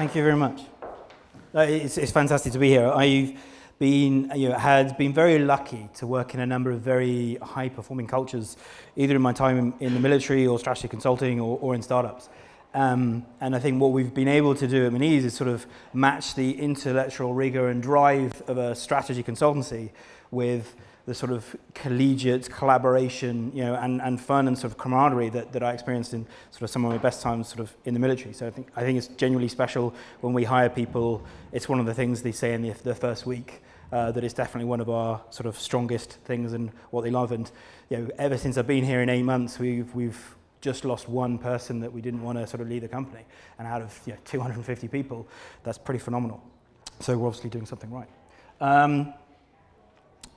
Thank you very much. It's fantastic to be here. I've been, had been very lucky to work in a number of very high-performing cultures, either in my time in the military or strategy consulting or in startups. And I think what we've been able to do at Monese is sort of match the intellectual rigor and drive of a strategy consultancy with the sort of collegiate collaboration, and fun and sort of camaraderie that I experienced in sort of some of my best times sort of in the military. So I think it's genuinely special when we hire people. It's one of the things they say in the first week that is definitely one of our sort of strongest things and what they love. And ever since I've been here in 8 months, we've just lost one person that we didn't want to sort of lead the company, and out of 250 people, that's pretty phenomenal. So we're obviously doing something right.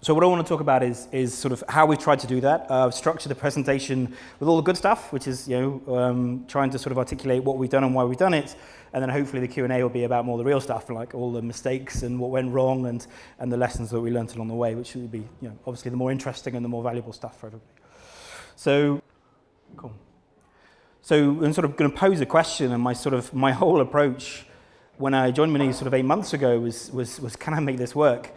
So what I want to talk about is sort of how we've tried to do that. I've structured the presentation with all the good stuff, which is trying to sort of articulate what we've done and why we've done it, and then hopefully the Q&A will be about more the real stuff, like all the mistakes and what went wrong and the lessons that we learned along the way, which will be obviously the more interesting and the more valuable stuff for everybody. So, cool. So I'm sort of going to pose a question, and my whole approach when I joined Monese sort of 8 months ago was can I make this work?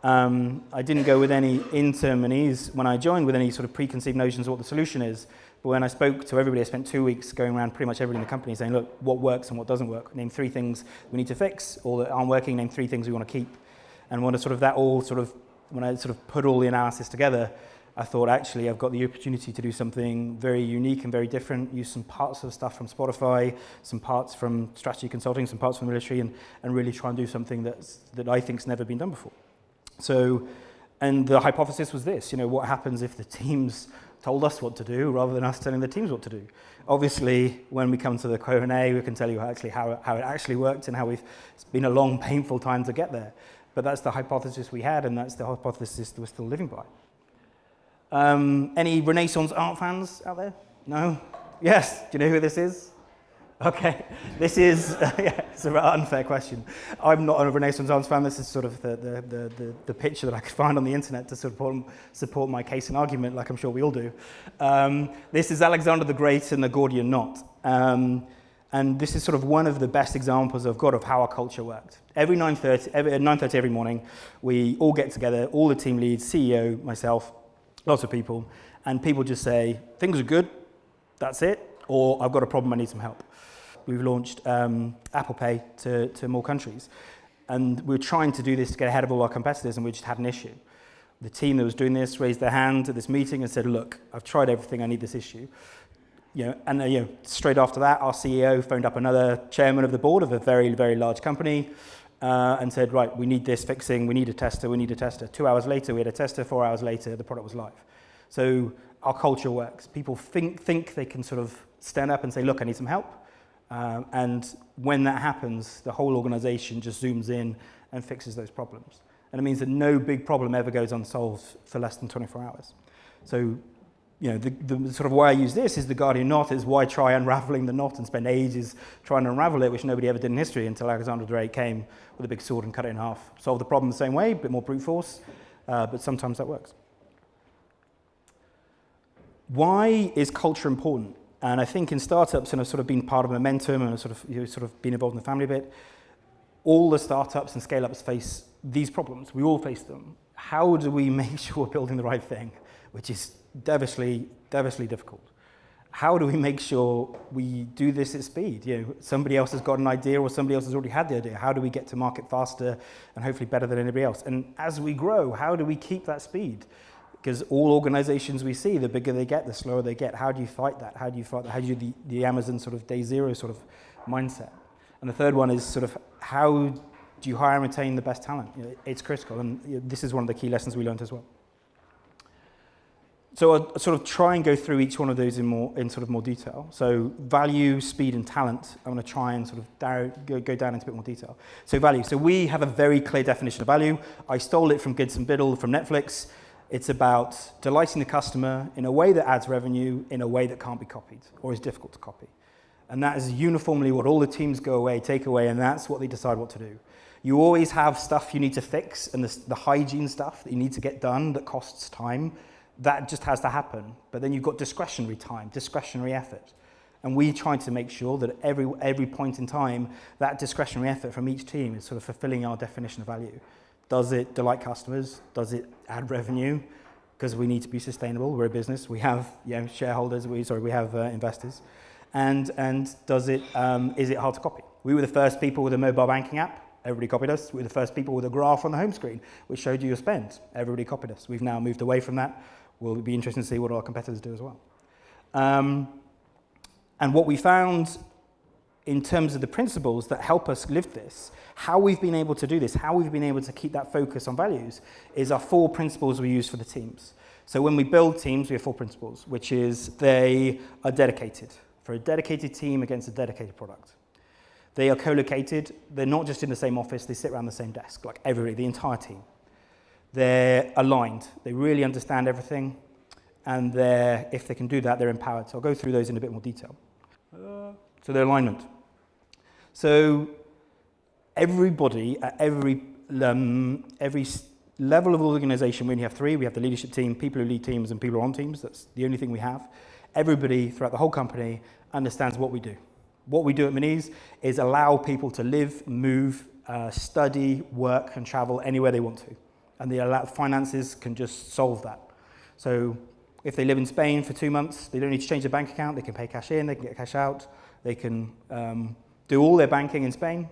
I didn't go with any into Monese when I joined with any sort of preconceived notions of what the solution is. But when I spoke to everybody, I spent 2 weeks going around pretty much everybody in the company saying, look, what works and what doesn't work? Name 3 things we need to fix or that aren't working. Name 3 things we want to keep. And when I sort of put all the analysis together, I thought, actually, I've got the opportunity to do something very unique and very different, use some parts of stuff from Spotify, some parts from strategy consulting, some parts from the military, and really try and do something that I think's never been done before. So, and the hypothesis was this, what happens if the teams told us what to do rather than us telling the teams what to do? Obviously, when we come to the Q&A, we can tell you how it actually worked and it's been a long, painful time to get there. But that's the hypothesis we had, and that's the hypothesis that we're still living by. Any Renaissance art fans out there? No? Yes? Do you know who this is? Okay, this is, it's an unfair question. I'm not a Renaissance art fan. This is sort of the picture that I could find on the internet to support my case and argument, like I'm sure we all do. This is Alexander the Great and the Gordian knot. And this is sort of one of the best examples I've got of how our culture worked. At 9:30 every morning, we all get together, all the team leads, CEO, myself, lots of people, and people just say, things are good, that's it, or I've got a problem, I need some help. We've launched Apple Pay to more countries, and we're trying to do this to get ahead of all our competitors, and we just had an issue. The team that was doing this raised their hand at this meeting and said, look, I've tried everything, I need this issue. Straight after that, our CEO phoned up another chairman of the board of a very, very large company and said, right, we need this fixing, we need a tester. 2 hours later, we had a tester. 4 hours later, the product was live. So our culture works. People think they can sort of stand up and say, look, I need some help. And when that happens, the whole organization just zooms in and fixes those problems. And it means that no big problem ever goes unsolved for less than 24 hours. So, the sort of why I use this is the Gordian knot is why try unraveling the knot and spend ages trying to unravel it, which nobody ever did in history until Alexander the Great came with a big sword and cut it in half. Solve the problem the same way, a bit more brute force, but sometimes that works. Why is culture important? And I think in startups, and I've sort of been part of Momentum, and I've sort of been involved in the family a bit, all the startups and scale-ups face these problems. We all face them. How do we make sure we're building the right thing, which is devilishly difficult? How do we make sure we do this at speed? Somebody else has got an idea or somebody else has already had the idea. How do we get to market faster and hopefully better than anybody else? And as we grow, how do we keep that speed? Because all organizations we see, the bigger they get, the slower they get. How do you fight that? How do you do the Amazon sort of day zero sort of mindset? And the third one is sort of how do you hire and retain the best talent? It's critical, and this is one of the key lessons we learned as well. So I'll sort of try and go through each one of those in more detail. So value, speed, and talent. I'm going to try and sort of go down into a bit more detail. So value. So we have a very clear definition of value. I stole it from Gids and Biddle from Netflix. It's about delighting the customer in a way that adds revenue, in a way that can't be copied or is difficult to copy. And that is uniformly what all the teams take away, and that's what they decide what to do. You always have stuff you need to fix, and the hygiene stuff that you need to get done that costs time. That just has to happen. But then you've got discretionary time, discretionary effort. And we try to make sure that at every point in time, that discretionary effort from each team is sort of fulfilling our definition of value. Does it delight customers? Does it add revenue? Because we need to be sustainable. We're a business. We have shareholders. We have investors. And is it hard to copy? We were the first people with a mobile banking app. Everybody copied us. We were the first people with a graph on the home screen, which showed you your spend. Everybody copied us. We've now moved away from that. Will be interesting to see what our competitors do as well. And what we found in terms of the principles that help us live this, how we've been able to do this, how we've been able to keep that focus on values, is our 4 principles we use for the teams. So when we build teams, we have 4 principles, which is they are dedicated, for a dedicated team against a dedicated product. They are co-located. They're not just in the same office. They sit around the same desk, like everybody, the entire team. They're aligned. They really understand everything. And if they can do that, they're empowered. So I'll go through those in a bit more detail. So their alignment. So everybody at every level of organization, we only have 3. We have the leadership team, people who lead teams, and people who are on teams. That's the only thing we have. Everybody throughout the whole company understands what we do. What we do at Monese is allow people to live, move, study, work, and travel anywhere they want to. And the finances can just solve that. So if they live in Spain for 2 months, they don't need to change their bank account. They can pay cash in, they can get cash out. They can do all their banking in Spain,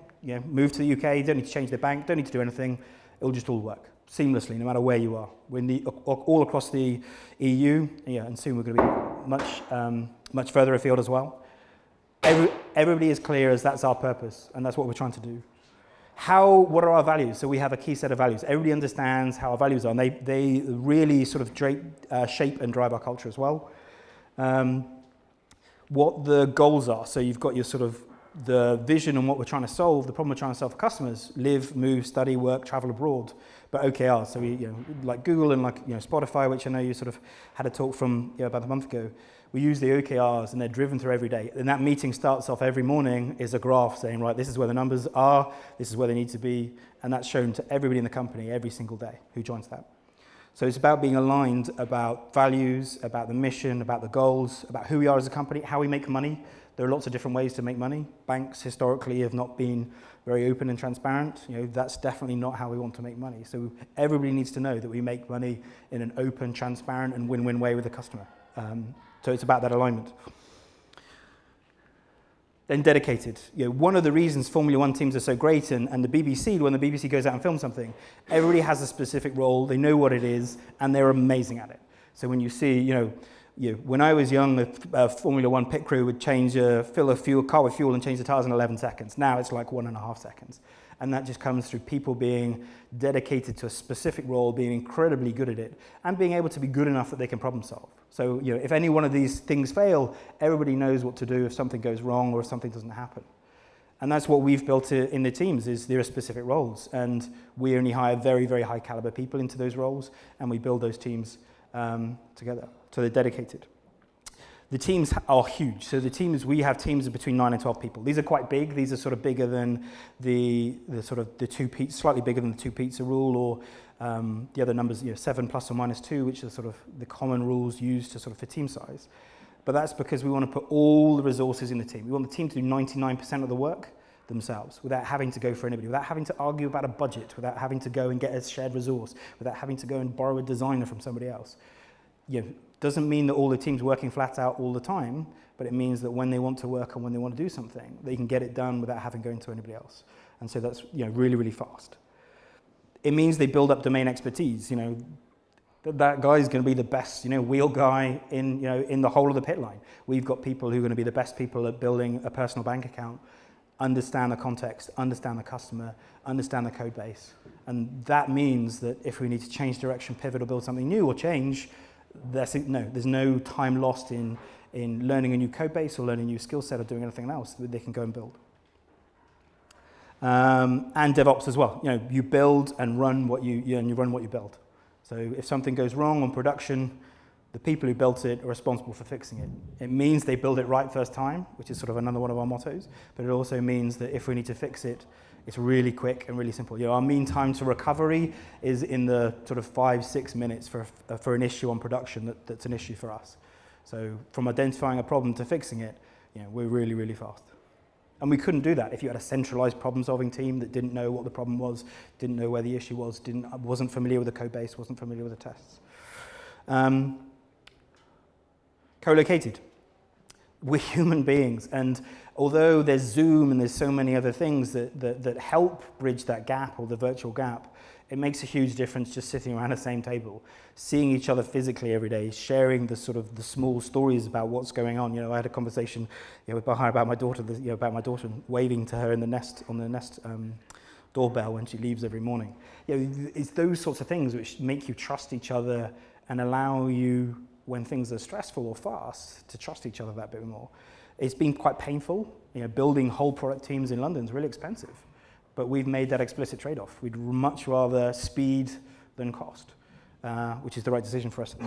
move to the UK, don't need to change their bank, don't need to do anything. It'll just all work seamlessly, no matter where you are. We're all across the EU, and soon we're going to be much further afield as well. Everybody is clear as that's our purpose, and that's what we're trying to do. What are our values? So we have a key set of values. Everybody understands how our values are, and they really sort of shape and drive our culture as well. What the goals are. So you've got your sort of the vision and what we're trying to solve, the problem we're trying to solve for customers: live, move, study, work, travel abroad. But OKRs. So we, like Google and like Spotify, which I know you sort of had a talk from about a month ago. We use the OKRs, and they're driven through every day. And that meeting starts off every morning is a graph saying, right, this is where the numbers are, this is where they need to be, and that's shown to everybody in the company every single day who joins that. So it's about being aligned about values, about the mission, about the goals, about who we are as a company, how we make money. There are lots of different ways to make money. Banks historically have not been very open and transparent. That's definitely not how we want to make money. So everybody needs to know that we make money in an open, transparent, and win-win way with the customer. So it's about that alignment. Then dedicated. One of the reasons Formula One teams are so great, and the BBC, when the BBC goes out and films something, everybody has a specific role, they know what it is, and they're amazing at it. So when you see, when I was young, the Formula One pit crew would fill a car with fuel and change the tires in 11 seconds. Now it's like 1.5 seconds. And that just comes through people being dedicated to a specific role, being incredibly good at it, and being able to be good enough that they can problem solve. So, if any one of these things fail, everybody knows what to do if something goes wrong or if something doesn't happen. And that's what we've built in the teams, is there are specific roles. And we only hire very, very high caliber people into those roles, and we build those teams together. So they're dedicated. The teams are huge. So we have teams of between 9 and 12 people. These are quite big. These are sort of bigger than the slightly bigger than the 2 pizza rule, or the other numbers, 7 plus or minus 2, which are sort of the common rules used for team size. But that's because we want to put all the resources in the team. We want the team to do 99% of the work themselves, without having to go for anybody, without having to argue about a budget, without having to go and get a shared resource, without having to go and borrow a designer from somebody else. Doesn't mean that all the team's working flat out all the time, but it means that when they want to work and when they want to do something, they can get it done without having to go into anybody else. And so that's really, really fast. It means they build up domain expertise. That guy is going to be the best, wheel guy in the whole of the pit line. We've got people who are going to be the best people at building a personal bank account, understand the context, understand the customer, understand the code base. And that means that if we need to change direction, pivot, or build something new or change, there's no time lost in learning a new code base or learning a new skill set or doing anything else that they can go and build. And DevOps as well. You build and run what you run what you build. So if something goes wrong on production, the people who built it are responsible for fixing it. It means they build it right first time, which is sort of another one of our mottos. But it also means that if we need to fix it, it's really quick and really simple. Our mean time to recovery is in the sort of 5-6 minutes for an issue on production that's an issue for us. So from identifying a problem to fixing it, we're really, really fast. And we couldn't do that if you had a centralized problem-solving team that didn't know what the problem was, didn't know where the issue was, wasn't familiar with the code base, wasn't familiar with the tests. Co-located. We're human beings, and although there's Zoom and there's so many other things that help bridge that gap or the virtual gap, it makes a huge difference just sitting around the same table, seeing each other physically every day, sharing the small stories about what's going on. I had a conversation with Bahar about my daughter, and waving to her on the Nest doorbell when she leaves every morning. It's those sorts of things which make you trust each other and allow you, when things are stressful or fast, to trust each other that bit more. It's been quite painful. Building whole product teams in London is really expensive. But we've made that explicit trade-off. We'd much rather speed than cost, which is the right decision for us at the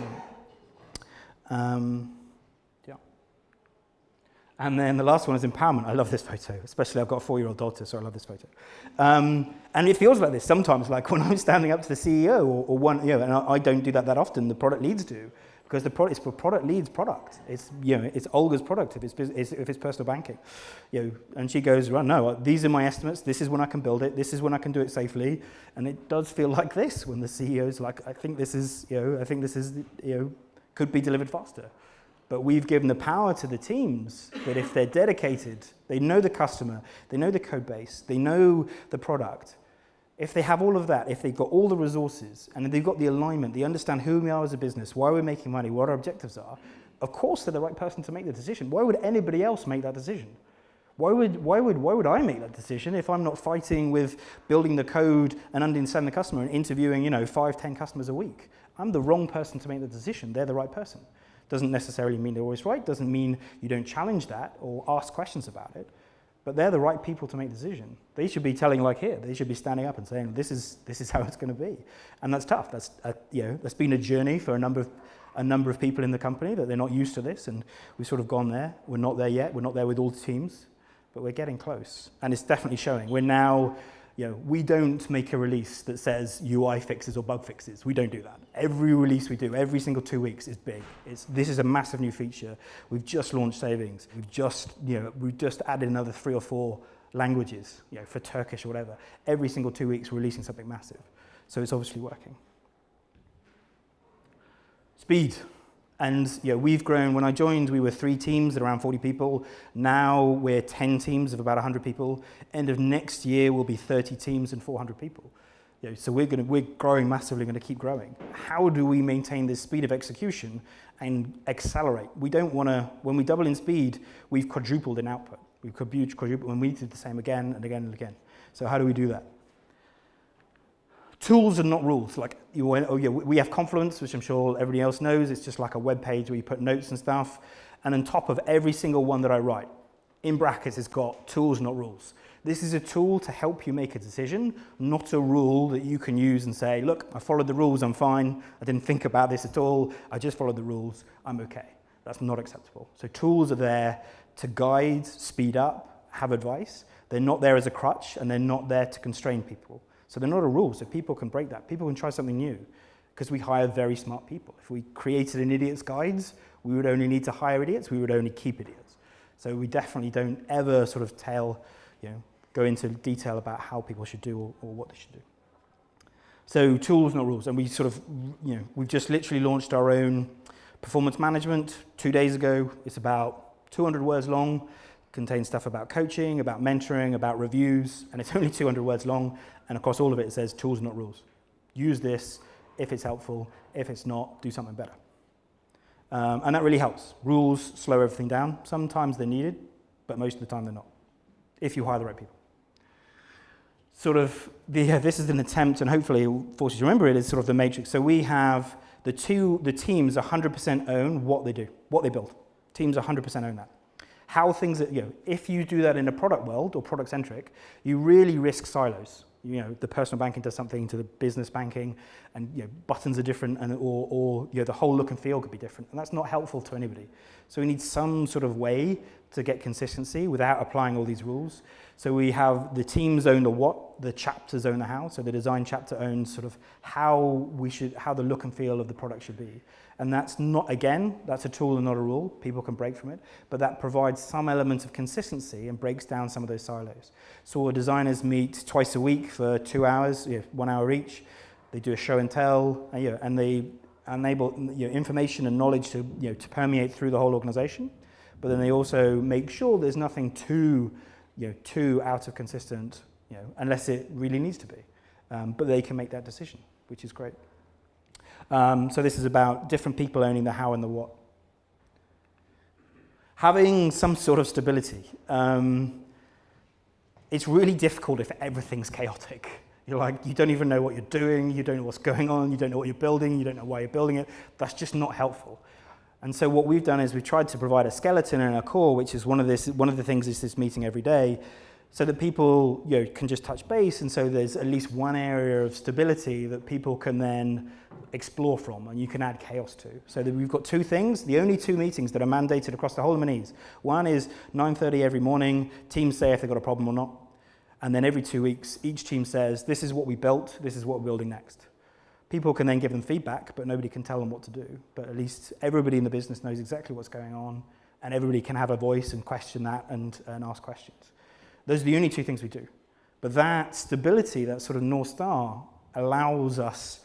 moment. And then the last one is empowerment. I love this photo, especially I've got a 4-year-old daughter, so I love this photo. And it feels like this sometimes, like when I'm standing up to the CEO or one, and I don't do that often, the product leads do. Because the product, it's product leads product. It's it's Olga's product if it's personal banking, And she goes, well, no, these are my estimates. This is when I can build it. This is when I can do it safely. And it does feel like this when the CEO's like, I think this is could be delivered faster. But we've given the power to the teams that if they're dedicated, they know the customer, they know the code base, they know the product. If they have all of that, if they've got all the resources, and they've got the alignment, they understand who we are as a business, why we're making money, what our objectives are, of course they're the right person to make the decision. Why would anybody else make that decision? Why would I make that decision if I'm not fighting with building the code and understanding the customer and interviewing 5-10 customers a week? I'm the wrong person to make the decision. They're the right person. Doesn't necessarily mean they're always right. Doesn't mean you don't challenge that or ask questions about it. But they're the right people to make the decision. They should be telling, like here, they should be standing up and saying, this is how it's going to be. And that's tough. That's that's been a journey for a number of people in the company that they're not used to this, and we've sort of gone there. We're not there yet. We're not there with all the teams, but we're getting close. And it's definitely showing. We're now, we don't make a release that says UI fixes or bug fixes. We don't do that. Every release we do, every single 2 weeks is big. This is a massive new feature. We've just launched savings. We've just added another 3 or 4 languages, for Turkish or whatever. Every single 2 weeks we're releasing something massive. So it's obviously working. Speed. And we've grown. When I joined, we were 3 teams at around 40 people. Now we're 10 teams of about 100 people. End of next year, we'll be 30 teams and 400 people. So we're growing massively, going to keep growing. How do we maintain this speed of execution and accelerate? We don't want to, when we double in speed, we've quadrupled in output. We've quadrupled, and we need to do the same again and again and again. So how do we do that? Tools and not rules. Like we have Confluence, which I'm sure everybody else knows. It's just like a web page where you put notes and stuff. And on top of every single one that I write, in brackets, it's got tools, not rules. This is a tool to help you make a decision, not a rule that you can use and say, look, I followed the rules, I'm fine. I didn't think about this at all. I just followed the rules. I'm okay. That's not acceptable. So tools are there to guide, speed up, have advice. They're not there as a crutch, and they're not there to constrain people. So they're not a rule, so people can break that. People can try something new, because we hire very smart people. If we created an idiot's guides, we would only need to hire idiots, we would only keep idiots. So we definitely don't ever sort of go into detail about how people should do or what they should do. So tools, not rules. And we sort of, we've just literally launched our own performance management 2 days ago. It's about 200 words long, contains stuff about coaching, about mentoring, about reviews, and it's only 200 words long. And across all of it, it says tools, not rules. Use this if it's helpful. If it's not, do something better. And that really helps. Rules slow everything down. Sometimes they're needed, but most of the time they're not, if you hire the right people. Sort of, this is an attempt, and hopefully it forces you to remember it, is sort of the matrix. So we have the teams 100% own what they do, what they build. Teams 100% own that. How things that, if you do that in a product world or product-centric, you really risk silos. The personal banking does something to the business banking, and buttons are different, and or the whole look and feel could be different, and that's not helpful to anybody. So we need some sort of way to get consistency without applying all these rules. So we have the teams own the what, the chapters own the how. So the design chapter owns sort of how the look and feel of the product should be. And that's not, again, that's a tool and not a rule. People can break from it, but that provides some element of consistency and breaks down some of those silos. So our designers meet twice a week for 2 hours, 1 hour each. They do a show and tell, and they enable information and knowledge to permeate through the whole organization. But then they also make sure there's nothing too out of consistent, unless it really needs to be. But they can make that decision, which is great. So this is about different people owning the how and the what. Having some sort of stability. It's really difficult if everything's chaotic. You don't even know what you're doing, you don't know what's going on, you don't know what you're building, you don't know why you're building it. That's just not helpful. And so what we've done is we've tried to provide a skeleton and a core, which is one of the things is this meeting every day, so that people can just touch base, and so there's at least one area of stability that people can then explore from, and you can add chaos to. So that we've got two things, the only two meetings that are mandated across the whole of Monese. One is 9:30 every morning, teams say if they've got a problem or not, and then every 2 weeks, each team says, this is what we built, this is what we're building next. People can then give them feedback, but nobody can tell them what to do. But at least everybody in the business knows exactly what's going on, and everybody can have a voice and question that and ask questions. Those are the only two things we do. But that stability, that sort of North Star, allows us,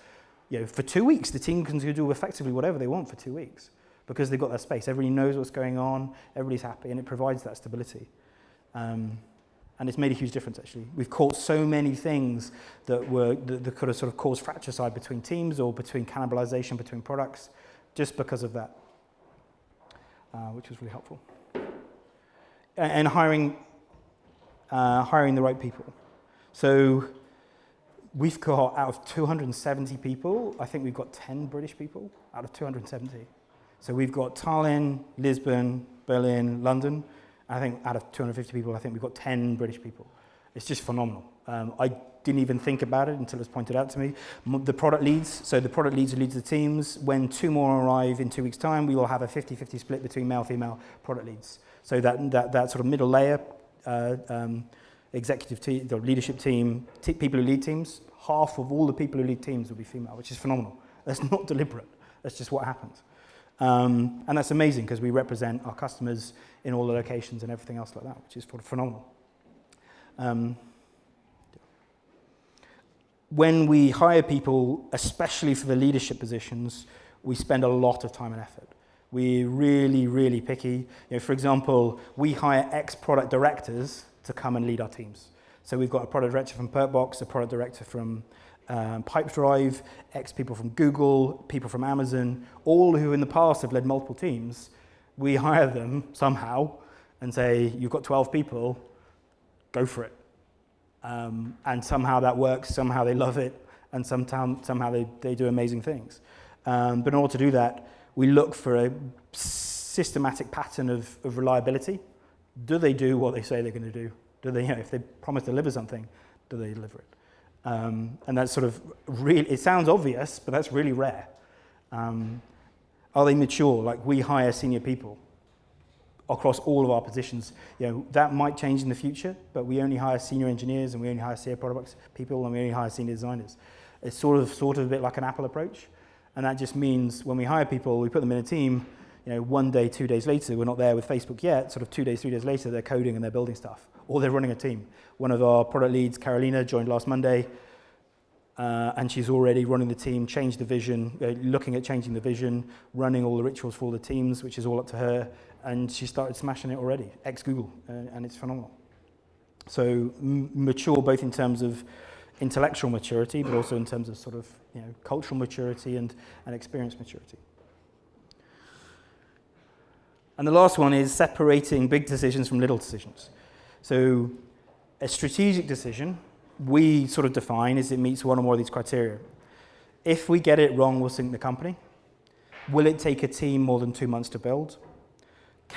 for 2 weeks, the team can do effectively whatever they want for 2 weeks because they've got that space. Everybody knows what's going on, everybody's happy, and it provides that stability. And it's made a huge difference, actually. We've caught so many things that could have sort of caused fratricide between teams or between cannibalization between products just because of that, which was really helpful. And hiring the right people. So we've got, out of 270 people, I think we've got 10 British people out of 270. So we've got Tallinn, Lisbon, Berlin, London. I think out of 250 people, I think we've got 10 British people. It's just phenomenal. I didn't even think about it until it was pointed out to me. The product leads, so the product leads who leads the teams, when 2 more arrive in 2 weeks' time, we will have a 50-50 split between male-female product leads. So that sort of middle layer, executive team, the leadership team, people who lead teams, half of all the people who lead teams will be female, which is phenomenal. That's not deliberate. That's just what happens. And that's amazing because we represent our customers in all the locations and everything else like that, which is phenomenal. When we hire people, especially for the leadership positions, we spend a lot of time and effort. We're really, really picky. For example, we hire ex-product directors to come and lead our teams. So we've got a product director from Perkbox, a product director from Pipedrive, ex-people from Google, people from Amazon, all who in the past have led multiple teams. We hire them somehow and say, you've got 12 people, go for it. And somehow that works, somehow they love it, and somehow they do amazing things. But in order to do that, we look for a systematic pattern of reliability. Do they do what they say they're going to do? Do they, if they promise to deliver something, do they deliver it? And that's sort of really, it sounds obvious, but that's really rare. Are they mature? Like, we hire senior people across all of our positions. That might change in the future, but we only hire senior engineers and we only hire senior product people and we only hire senior designers. It's sort of a bit like an Apple approach. And that just means when we hire people, we put them in a team, 1 day, 2 days later, we're not there with Facebook yet, sort of 2 days, 3 days later, they're coding and they're building stuff, or they're running a team. One of our product leads, Carolina, joined last Monday, and she's already running the team, changed the vision, looking at changing the vision, running all the rituals for all the teams, which is all up to her, and she started smashing it already, ex-Google, and it's phenomenal. So mature both in terms of intellectual maturity, but also in terms of sort of cultural maturity and experience maturity. And the last one is separating big decisions from little decisions. So a strategic decision, we sort of define as it meets one or more of these criteria. If we get it wrong, we'll sink the company. Will it take a team more than 2 months to build?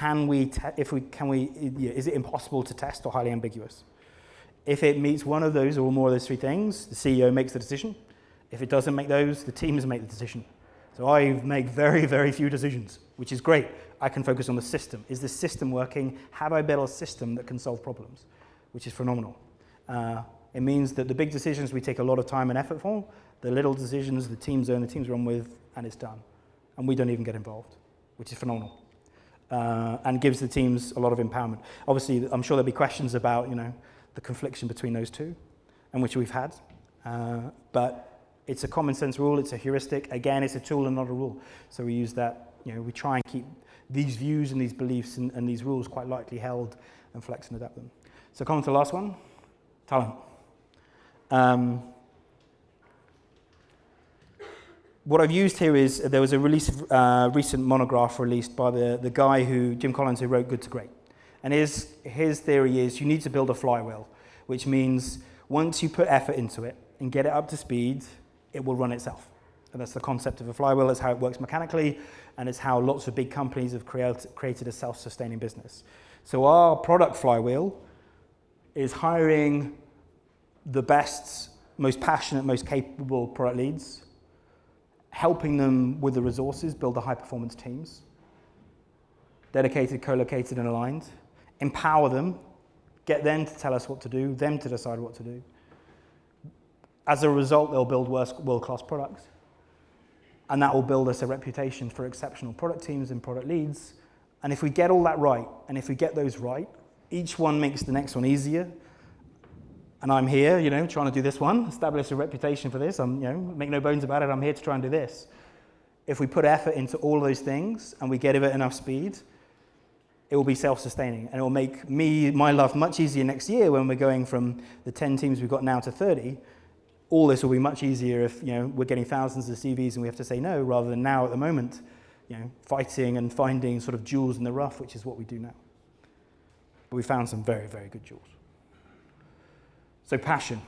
Is it impossible to test or highly ambiguous? If it meets one of those or more of those three things, the CEO makes the decision. If it doesn't make those, the teams make the decision. So I make very, very few decisions, which is great. I can focus on the system. Is this system working? Have I built a system that can solve problems? Which is phenomenal. It means that the big decisions we take a lot of time and effort for, the little decisions the teams own, the teams run with, and it's done. And we don't even get involved, which is phenomenal. And gives the teams a lot of empowerment. Obviously, I'm sure there'll be questions about, the confliction between those two, and which we've had. But it's a common sense rule, it's a heuristic. Again, it's a tool and not a rule. So we use that, we try and keep these views and these beliefs and these rules quite lightly held and flex and adapt them. So come on to the last one, talent. What I've used here is, there was a recent monograph released by the guy Jim Collins, who wrote Good to Great. And his theory is you need to build a flywheel, which means once you put effort into it and get it up to speed, it will run itself. And that's the concept of a flywheel. It's how it works mechanically, and it's how lots of big companies have created a self-sustaining business. So our product flywheel is hiring the best, most passionate, most capable product leads, helping them with the resources, build the high-performance teams, dedicated, co-located, and aligned, empower them, get them to tell us what to do, them to decide what to do. As a result, they'll build world-class products, and that will build us a reputation for exceptional product teams and product leads. And if we get all that right, and if we get those right, each one makes the next one easier. And I'm here, trying to do this one, establish a reputation for this. Make no bones about it, I'm here to try and do this. If we put effort into all of those things and we get it at enough speed, it will be self-sustaining. And it will make my life much easier next year when we're going from the 10 teams we've got now to 30. All this will be much easier if we're getting thousands of CVs and we have to say no, rather than now at the moment, fighting and finding sort of jewels in the rough, which is what we do now. But we found some very, very good jewels. So passion.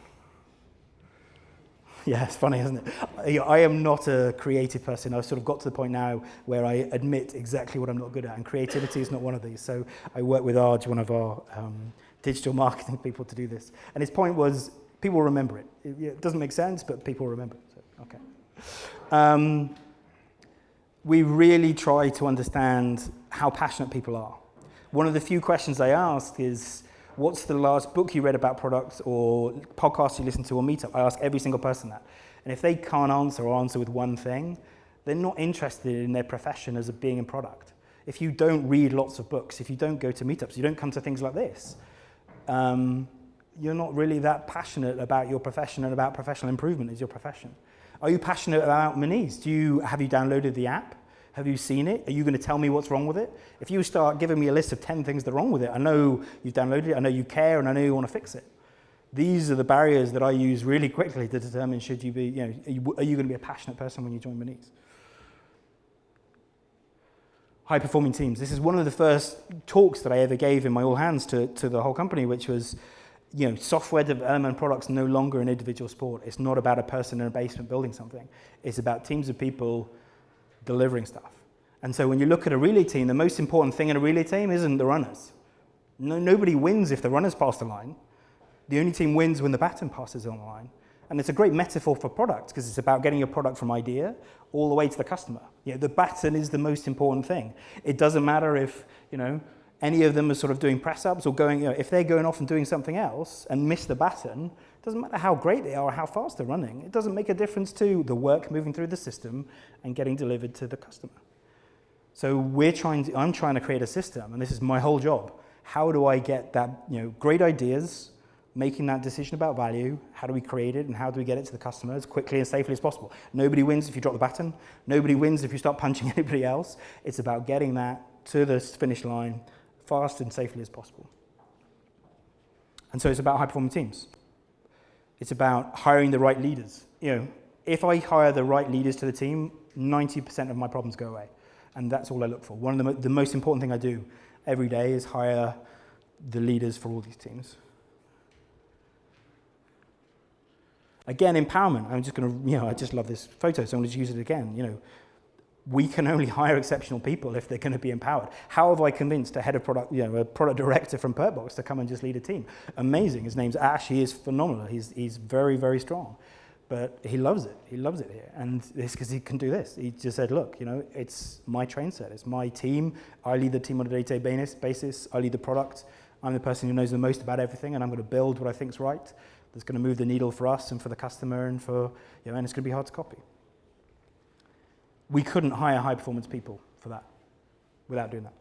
Yeah, it's funny, isn't it? I am not a creative person. I've sort of got to the point now where I admit exactly what I'm not good at, and creativity is not one of these. So I work with Arj, one of our digital marketing people, to do this. And his point was, people remember it. It doesn't make sense, but people remember it. So, okay. We really try to understand how passionate people are. One of the few questions I ask is, what's the last book you read about products or podcast you listened to or meetup? I ask every single person that. And if they can't answer or answer with one thing, they're not interested in their profession as being in product. If you don't read lots of books, if you don't go to meetups, you don't come to things like this, you're not really that passionate about your profession and about professional improvement as your profession. Are you passionate about Monese? Have you downloaded the app? Have you seen it? Are you going to tell me what's wrong with it? If you start giving me a list of 10 things that are wrong with it, I know you've downloaded it, I know you care, and I know you want to fix it. These are the barriers that I use really quickly to determine should you be, are you going to be a passionate person when you join Monese? High-performing teams. This is one of the first talks that I ever gave in my all hands to the whole company, which was, software development products no longer an individual sport. It's not about a person in a basement building something. It's about teams of people delivering stuff. And so when you look at a relay team, the most important thing in a relay team isn't the runners. Nobody wins if the runners pass the line. The only team wins when the baton passes on the line. And it's a great metaphor for product, because it's about getting your product from idea all the way to the customer. The baton is the most important thing. It doesn't matter if, any of them are sort of doing press-ups or going, if they're going off and doing something else and miss the baton, it doesn't matter how great they are or how fast they're running. It doesn't make a difference to the work moving through the system and getting delivered to the customer. So I'm trying to create a system, and this is my whole job. How do I get that, great ideas, making that decision about value, how do we create it, and how do we get it to the customer as quickly and safely as possible? Nobody wins if you drop the baton. Nobody wins if you start punching anybody else. It's about getting that to the finish line fast and safely as possible. And so it's about high-performing teams. It's about hiring the right leaders. If I hire the right leaders to the team, 90% of my problems go away. And that's all I look for. One of the most important thing I do every day is hire the leaders for all these teams. Again, empowerment. I'm just going to, I just love this photo, so I'm going to use it again. We can only hire exceptional people if they're going to be empowered. How have I convinced a head of product, a product director from Perkbox to come and just lead a team? Amazing. His name's Ash. He is phenomenal. He's very, very strong. But he loves it. He loves it here. And it's because he can do this. He just said, look, it's my train set. It's my team. I lead the team on a day-to-day basis. I lead the product. I'm the person who knows the most about everything, and I'm going to build what I think is right. That's going to move the needle for us and for the customer, and and it's going to be hard to copy. We couldn't hire high-performance people for that without doing that.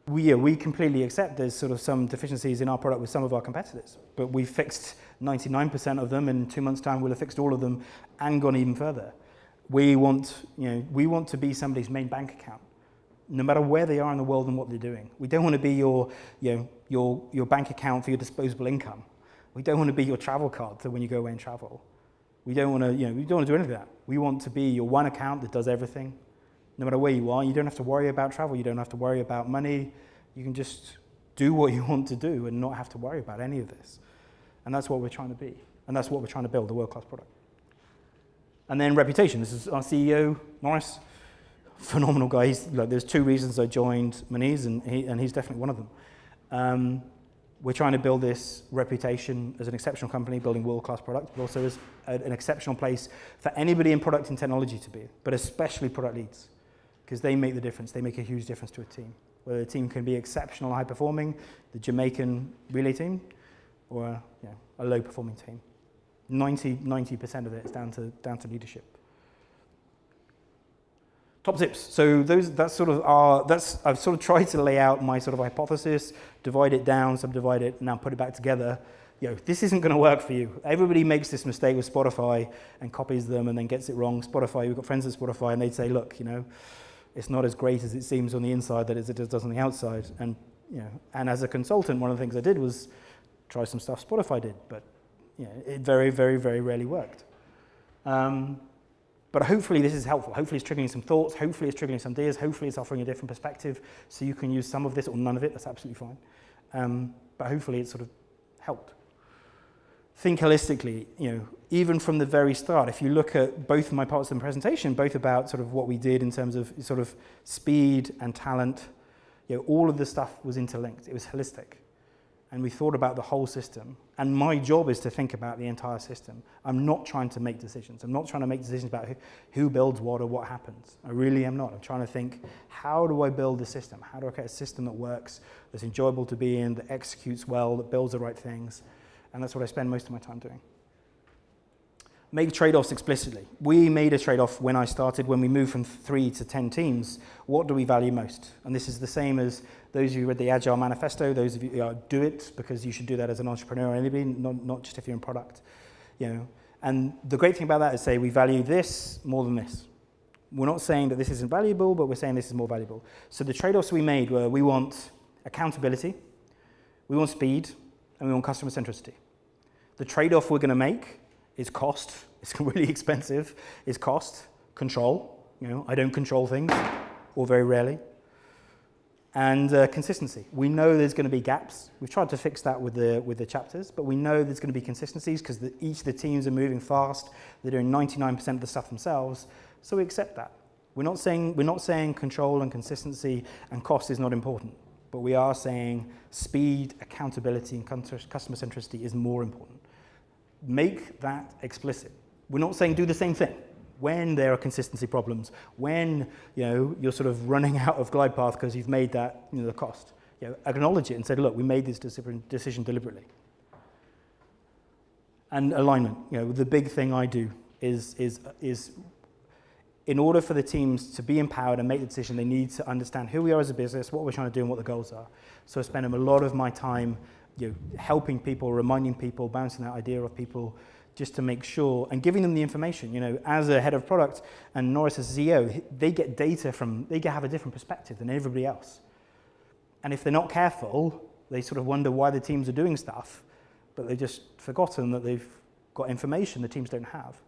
We completely accept there's sort of some deficiencies in our product with some of our competitors, but we fixed 99% of them. In 2 months' time, we'll have fixed all of them and gone even further. We want to be somebody's main bank account, no matter where they are in the world and what they're doing. We don't want to be your bank account for your disposable income. We don't want to be your travel card so when you go away and travel. We don't want to do any of that. We want to be your one account that does everything. No matter where you are, you don't have to worry about travel, you don't have to worry about money, you can just do what you want to do and not have to worry about any of this. And that's what we're trying to be. And that's what we're trying to build, a world-class product. And then reputation. This is our CEO, Morris. Phenomenal guy. There's 2 reasons I joined Monese, and he's definitely one of them. We're trying to build this reputation as an exceptional company, building world-class products, but also as an exceptional place for anybody in product and technology to be, but especially product leads, because they make the difference. They make a huge difference to a team. Whether the team can be exceptional, high-performing, the Jamaican relay team, or a low-performing team. 90% of it is down to leadership. Top tips. So I've sort of tried to lay out my sort of hypothesis, divide it down, subdivide it, now put it back together. This isn't going to work for you. Everybody makes this mistake with Spotify and copies them and then gets it wrong. Spotify, we've got friends at Spotify, and they'd say, look, it's not as great as it seems on the inside that as it does on the outside. And and as a consultant, one of the things I did was try some stuff Spotify did, but it very, very, very rarely worked. But hopefully this is helpful. Hopefully it's triggering some thoughts. Hopefully it's triggering some ideas. Hopefully it's offering a different perspective, so you can use some of this or none of it. That's absolutely fine. But hopefully it sort of helped. Think holistically. Even from the very start, if you look at both of my parts of the presentation, both about sort of what we did in terms of sort of speed and talent, all of the stuff was interlinked. It was holistic. And we thought about the whole system. And my job is to think about the entire system. I'm not trying to make decisions. I'm not trying to make decisions about who builds what or what happens. I really am not. I'm trying to think, how do I build a system? How do I create a system that works, that's enjoyable to be in, that executes well, that builds the right things? And that's what I spend most of my time doing. Make trade-offs explicitly. We made a trade-off when I started, when we moved from 3 to 10 teams. What do we value most? And this is the same as those of you who read the Agile Manifesto. Those of you who do it, because you should do that as an entrepreneur or anybody, not just if you're in product. And the great thing about that is say we value this more than this. We're not saying that this isn't valuable, but we're saying this is more valuable. So the trade-offs we made were we want accountability, we want speed, and we want customer centricity. The trade-off we're going to make is cost. It's really expensive. Is cost, control. I don't control things, or very rarely. And consistency. We know there's going to be gaps. We've tried to fix that with the chapters, but we know there's going to be consistencies because each of the teams are moving fast. They're doing 99% of the stuff themselves, so we accept that. We're not saying control and consistency and cost is not important, but we are saying speed, accountability, and customer centricity is more important. Make that explicit. We're not saying do the same thing when there are consistency problems, when you're sort of running out of glide path because you've made that the cost. Acknowledge it and say, look, we made this decision deliberately. And alignment. The big thing I do is in order for the teams to be empowered and make the decision, they need to understand who we are as a business, what we're trying to do, and what the goals are. So I spend a lot of my time helping people, reminding people, bouncing that idea off people, just to make sure, and giving them the information. As a head of product and Norris as a CEO, they get data they have a different perspective than everybody else. And if they're not careful, they sort of wonder why the teams are doing stuff, but they've just forgotten that they've got information the teams don't have.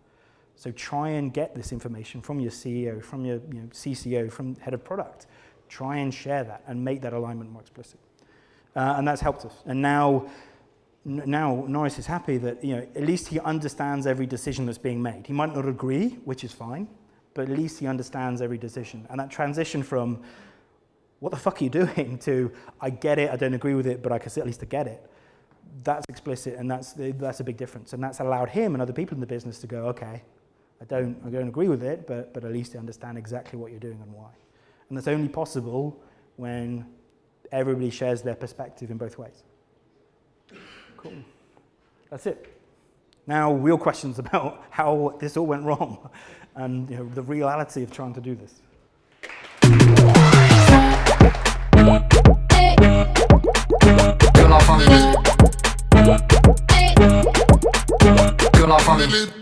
So try and get this information from your CEO, from your CCO, from head of product. Try and share that and make that alignment more explicit. And that's helped us. And now Norris is happy that at least he understands every decision that's being made. He might not agree, which is fine, but at least he understands every decision. And that transition from what the fuck are you doing to I get it, I don't agree with it, but I can at least get it, that's explicit, and that's a big difference. And that's allowed him and other people in the business to go, okay, I don't agree with it, but at least I understand exactly what you're doing and why. And that's only possible when everybody shares their perspective in both ways. Cool. That's it. Now, real questions about how this all went wrong and the reality of trying to do this. Good luck on you.